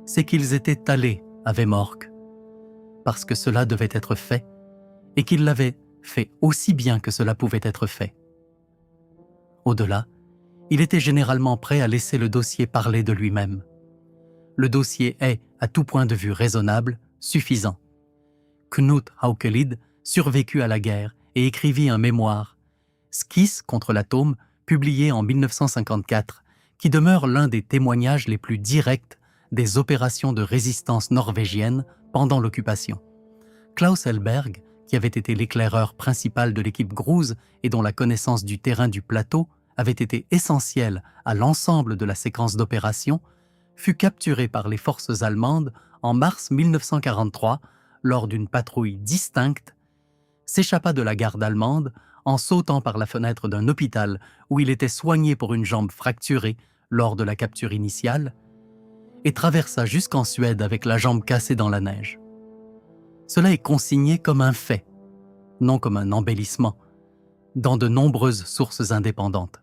c'est qu'ils étaient allés à Vemork, parce que cela devait être fait, et qu'ils l'avaient fait aussi bien que cela pouvait être fait. Au-delà, il était généralement prêt à laisser le dossier parler de lui-même. Le dossier est, à tout point de vue raisonnable, suffisant. Knut Haukelid survécut à la guerre et écrivit un mémoire, Skisse contre l'atome, publié en 1954, qui demeure l'un des témoignages les plus directs des opérations de résistance norvégienne pendant l'occupation. Klaus Elberg, qui avait été l'éclaireur principal de l'équipe Grouse et dont la connaissance du terrain du plateau avait été essentielle à l'ensemble de la séquence d'opérations, fut capturé par les forces allemandes en mars 1943 lors d'une patrouille distincte, s'échappa de la garde allemande en sautant par la fenêtre d'un hôpital où il était soigné pour une jambe fracturée lors de la capture initiale, et traversa jusqu'en Suède avec la jambe cassée dans la neige. Cela est consigné comme un fait, non comme un embellissement, dans de nombreuses sources indépendantes.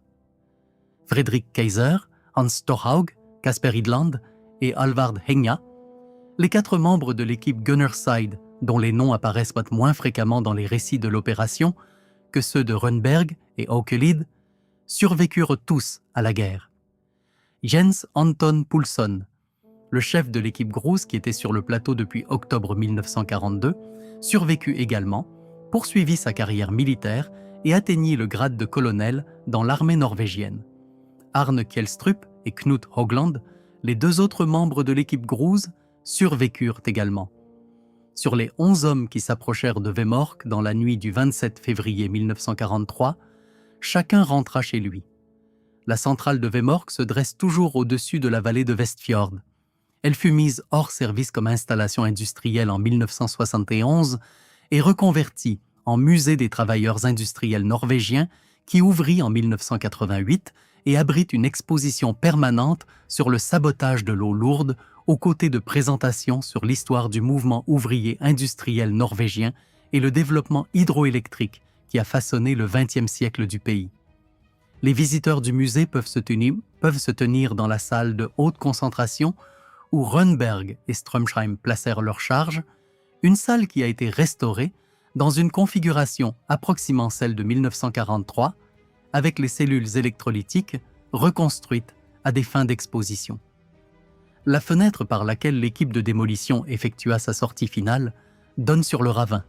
Fredrik Kaiser, Hans Storhaug, Kasper Idland et Alvard Henja, les 4 membres de l'équipe Gunnerside, dont les noms apparaissent moins fréquemment dans les récits de l'opération que ceux de Rönnberg et Haukelid, survécurent tous à la guerre. Jens Anton Poulsson, le chef de l'équipe Grouse qui était sur le plateau depuis octobre 1942, survécut également, poursuivit sa carrière militaire et atteignit le grade de colonel dans l'armée norvégienne. Arne Kjelstrup et Knut Hogland, les 2 autres membres de l'équipe Grouse, survécurent également. Sur les 11 hommes qui s'approchèrent de Vemork dans la nuit du 27 février 1943, chacun rentra chez lui. La centrale de Vemork se dresse toujours au-dessus de la vallée de Vestfjord. Elle fut mise hors service comme installation industrielle en 1971 et reconvertie en musée des travailleurs industriels norvégiens qui ouvrit en 1988 et abrite une exposition permanente sur le sabotage de l'eau lourde aux côtés de présentations sur l'histoire du mouvement ouvrier industriel norvégien et le développement hydroélectrique qui a façonné le XXe siècle du pays. Les visiteurs du musée peuvent se tenir dans la salle de haute concentration où Rönnberg et Strömsheim placèrent leurs charges, une salle qui a été restaurée dans une configuration approximant celle de 1943, avec les cellules électrolytiques reconstruites à des fins d'exposition. La fenêtre par laquelle l'équipe de démolition effectua sa sortie finale donne sur le ravin.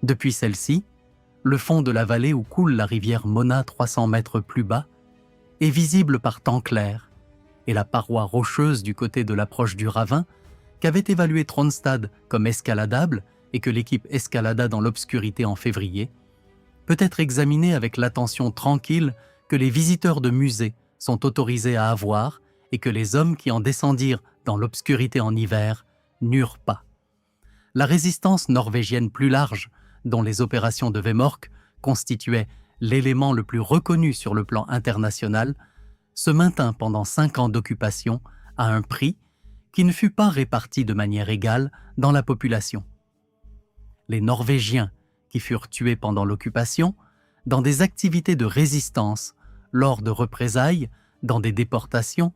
Depuis celle-ci, le fond de la vallée où coule la rivière Mona 300 mètres plus bas est visible par temps clair, et la paroi rocheuse du côté de l'approche du ravin, qu'avait évalué Tronstad comme escaladable et que l'équipe escalada dans l'obscurité en février, peut être examinée avec l'attention tranquille que les visiteurs de musées sont autorisés à avoir et que les hommes qui en descendirent dans l'obscurité en hiver n'eurent pas. La résistance norvégienne plus large, dont les opérations de Vemork constituaient l'élément le plus reconnu sur le plan international, se maintint pendant 5 ans d'occupation à un prix qui ne fut pas réparti de manière égale dans la population. Les Norvégiens qui furent tués pendant l'occupation, dans des activités de résistance, lors de représailles, dans des déportations,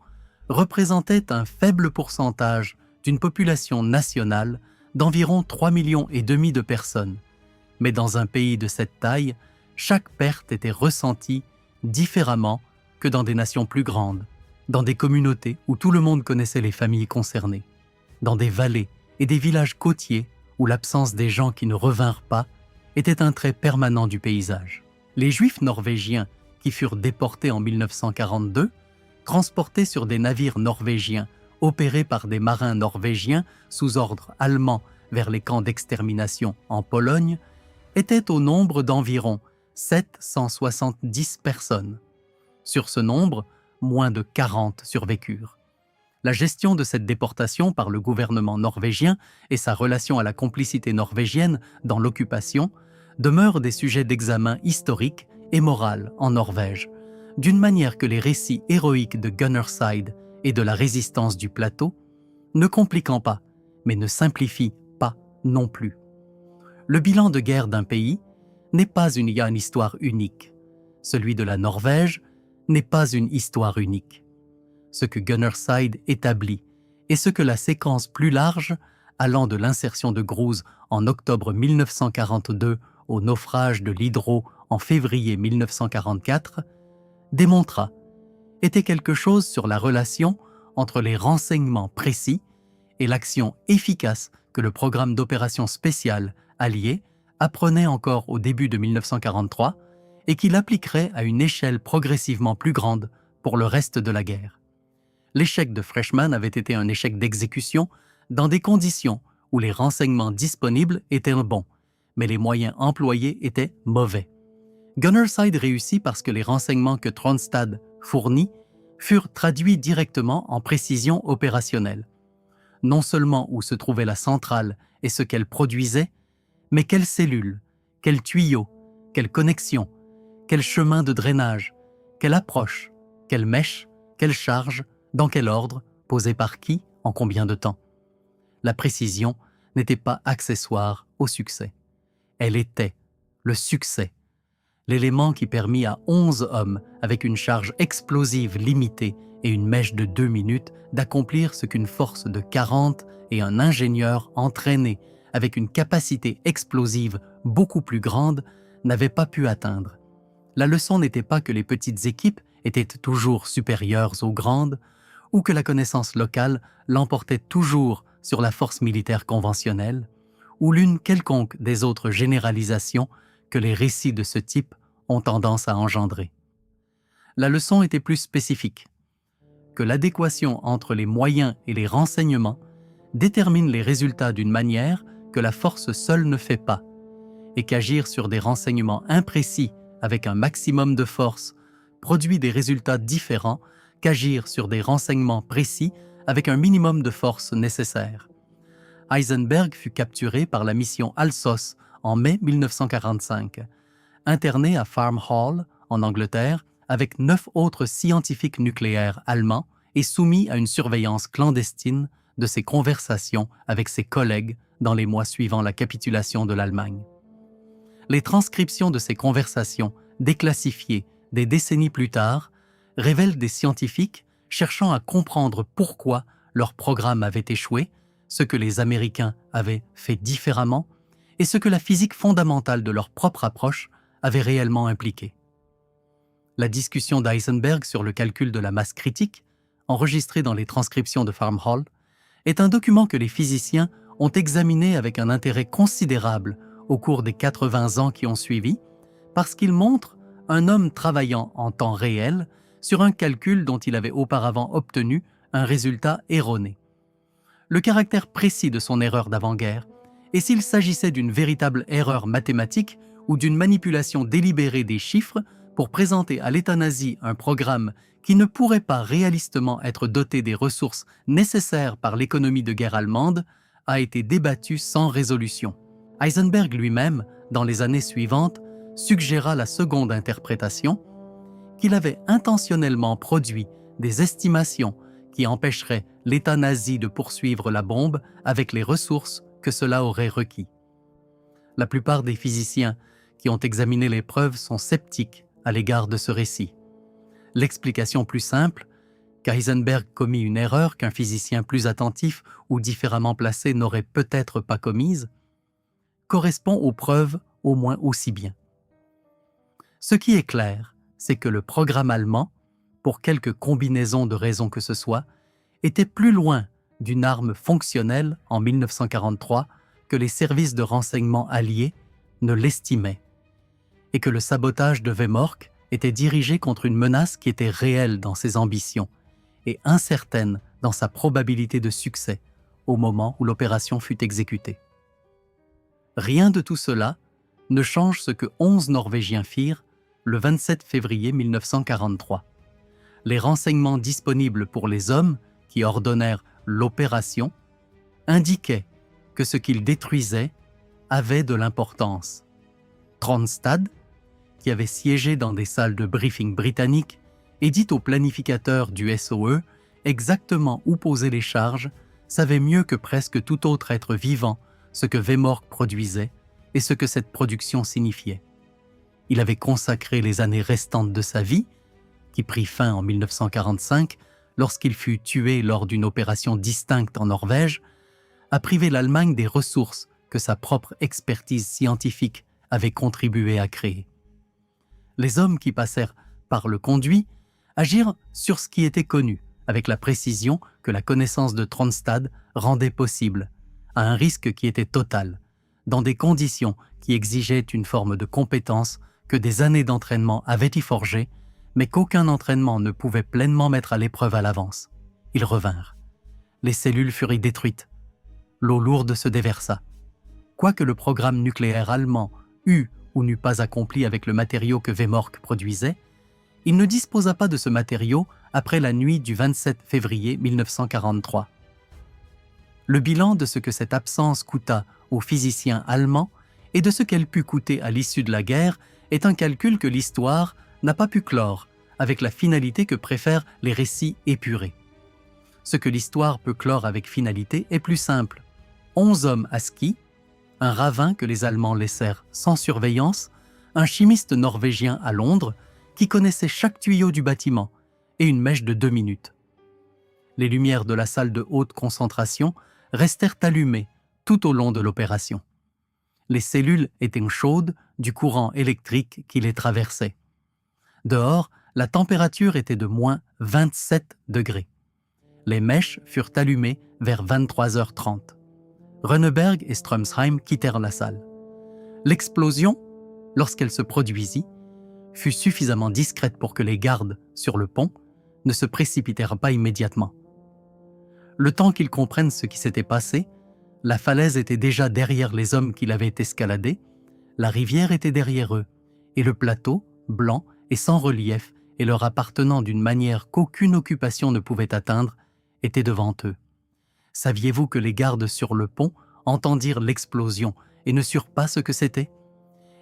représentaient un faible pourcentage d'une population nationale d'environ 3,5 millions de personnes. Mais dans un pays de cette taille, chaque perte était ressentie différemment que dans des nations plus grandes, dans des communautés où tout le monde connaissait les familles concernées, dans des vallées et des villages côtiers où l'absence des gens qui ne revinrent pas était un trait permanent du paysage. Les Juifs norvégiens qui furent déportés en 1942, transportés sur des navires norvégiens opérés par des marins norvégiens sous ordre allemand vers les camps d'extermination en Pologne, étaient au nombre d'environ 770 personnes. Sur ce nombre, moins de 40 survécurent. La gestion de cette déportation par le gouvernement norvégien et sa relation à la complicité norvégienne dans l'occupation demeurent des sujets d'examen historique et moral en Norvège, d'une manière que les récits héroïques de Gunnerside et de la résistance du plateau, ne compliquant pas, mais ne simplifient pas non plus. Le bilan de guerre d'un pays n'est pas une histoire unique. Celui de la Norvège n'est pas une histoire unique. Ce que Gunnerside établit et ce que la séquence plus large, allant de l'insertion de Gruze en octobre 1942 au naufrage de l'Hydro en février 1944, démontra, était quelque chose sur la relation entre les renseignements précis et l'action efficace que le programme d'opération spéciale allié apprenait encore au début de 1943 et qu'il appliquerait à une échelle progressivement plus grande pour le reste de la guerre. L'échec de Freshman avait été un échec d'exécution dans des conditions où les renseignements disponibles étaient bons, mais les moyens employés étaient mauvais. Gunnerside réussit parce que les renseignements que Tronstad fournit furent traduits directement en précision opérationnelle. Non seulement où se trouvait la centrale et ce qu'elle produisait, mais quelles cellules, quels tuyaux, quelles connexions, quel chemin de drainage, quelle approche, quelle mèche, quelle charge, dans quel ordre, posé par qui, en combien de temps. La précision n'était pas accessoire au succès. Elle était le succès, l'élément qui permit à 11 hommes, avec une charge explosive limitée et une mèche de 2 minutes, d'accomplir ce qu'une force de 40 et un ingénieur entraîné, avec une capacité explosive beaucoup plus grande, n'avaient pas pu atteindre. La leçon n'était pas que les petites équipes étaient toujours supérieures aux grandes, ou que la connaissance locale l'emportait toujours sur la force militaire conventionnelle, ou l'une quelconque des autres généralisations que les récits de ce type ont tendance à engendrer. La leçon était plus spécifique, que l'adéquation entre les moyens et les renseignements détermine les résultats d'une manière que la force seule ne fait pas, et qu'agir sur des renseignements imprécis avec un maximum de force produit des résultats différents qu'agir sur des renseignements précis avec un minimum de force nécessaire. Heisenberg fut capturé par la mission Alsos en mai 1945, interné à Farm Hall, en Angleterre, avec 9 autres scientifiques nucléaires allemands et soumis à une surveillance clandestine de ses conversations avec ses collègues dans les mois suivant la capitulation de l'Allemagne. Les transcriptions de ces conversations, déclassifiées des décennies plus tard, révèlent des scientifiques cherchant à comprendre pourquoi leur programme avait échoué, ce que les Américains avaient fait différemment et ce que la physique fondamentale de leur propre approche avait réellement impliqué. La discussion d'Heisenberg sur le calcul de la masse critique, enregistrée dans les transcriptions de Farm Hall, est un document que les physiciens ont examiné avec un intérêt considérable au cours des 80 ans qui ont suivi, parce qu'il montre un homme travaillant en temps réel sur un calcul dont il avait auparavant obtenu un résultat erroné. Le caractère précis de son erreur d'avant-guerre, et s'il s'agissait d'une véritable erreur mathématique ou d'une manipulation délibérée des chiffres pour présenter à l'État nazi un programme qui ne pourrait pas réalistement être doté des ressources nécessaires par l'économie de guerre allemande, a été débattu sans résolution. Heisenberg lui-même, dans les années suivantes, suggéra la seconde interprétation, qu'il avait intentionnellement produit des estimations qui empêcheraient l'État nazi de poursuivre la bombe avec les ressources que cela aurait requis. La plupart des physiciens qui ont examiné les preuves sont sceptiques à l'égard de ce récit. L'explication plus simple, qu'Heisenberg commit une erreur qu'un physicien plus attentif ou différemment placé n'aurait peut-être pas commise, correspond aux preuves au moins aussi bien. Ce qui est clair, c'est que le programme allemand, pour quelque combinaison de raisons que ce soit, était plus loin d'une arme fonctionnelle en 1943 que les services de renseignement alliés ne l'estimaient, et que le sabotage de Wehrmacht était dirigé contre une menace qui était réelle dans ses ambitions et incertaine dans sa probabilité de succès au moment où l'opération fut exécutée. Rien de tout cela ne change ce que 11 Norvégiens firent le 27 février 1943. Les renseignements disponibles pour les hommes qui ordonnèrent l'opération indiquaient que ce qu'ils détruisaient avait de l'importance. Tronstad, qui avait siégé dans des salles de briefing britanniques, et dit au planificateur du SOE exactement où poser les charges, savait mieux que presque tout autre être vivant ce que Wehrmacht produisait et ce que cette production signifiait. Il avait consacré les années restantes de sa vie, qui prit fin en 1945 lorsqu'il fut tué lors d'une opération distincte en Norvège, à priver l'Allemagne des ressources que sa propre expertise scientifique avait contribué à créer. Les hommes qui passèrent par le conduit agirent sur ce qui était connu, avec la précision que la connaissance de Tronstad rendait possible, à un risque qui était total, dans des conditions qui exigeaient une forme de compétence que des années d'entraînement avaient y forgée, mais qu'aucun entraînement ne pouvait pleinement mettre à l'épreuve à l'avance. Ils revinrent. Les cellules furent détruites. L'eau lourde se déversa. Quoique le programme nucléaire allemand eût ou n'eût pas accompli avec le matériau que Wehrmacht produisait, il ne disposa pas de ce matériau après la nuit du 27 février 1943. Le bilan de ce que cette absence coûta aux physiciens allemands et de ce qu'elle put coûter à l'issue de la guerre est un calcul que l'histoire n'a pas pu clore avec la finalité que préfèrent les récits épurés. Ce que l'histoire peut clore avec finalité est plus simple. 11 hommes à ski, un ravin que les Allemands laissèrent sans surveillance, un chimiste norvégien à Londres qui connaissait chaque tuyau du bâtiment et une mèche de 2 minutes. Les lumières de la salle de haute concentration restèrent allumées tout au long de l'opération. Les cellules étaient chaudes du courant électrique qui les traversait. Dehors, la température était de moins 27 degrés. Les mèches furent allumées vers 23h30. Rønneberg et Strömsheim quittèrent la salle. L'explosion, lorsqu'elle se produisit, fut suffisamment discrète pour que les gardes sur le pont ne se précipitèrent pas immédiatement. Le temps qu'ils comprennent ce qui s'était passé, la falaise était déjà derrière les hommes qui l'avaient escaladée, la rivière était derrière eux, et le plateau, blanc et sans relief et leur appartenant d'une manière qu'aucune occupation ne pouvait atteindre, était devant eux. Saviez-vous que les gardes sur le pont entendirent l'explosion et ne surent pas ce que c'était?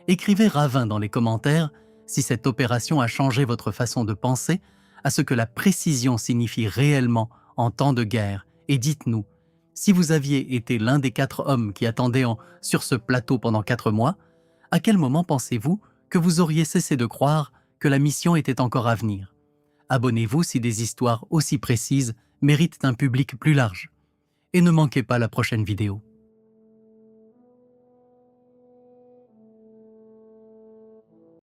Écrivez Ravin dans les commentaires si cette opération a changé votre façon de penser à ce que la précision signifie réellement en temps de guerre, et dites-nous, si vous aviez été l'un des 4 hommes qui attendaient sur ce plateau pendant 4 mois, à quel moment pensez-vous que vous auriez cessé de croire que la mission était encore à venir? Abonnez-vous si des histoires aussi précises méritent un public plus large. Et ne manquez pas la prochaine vidéo.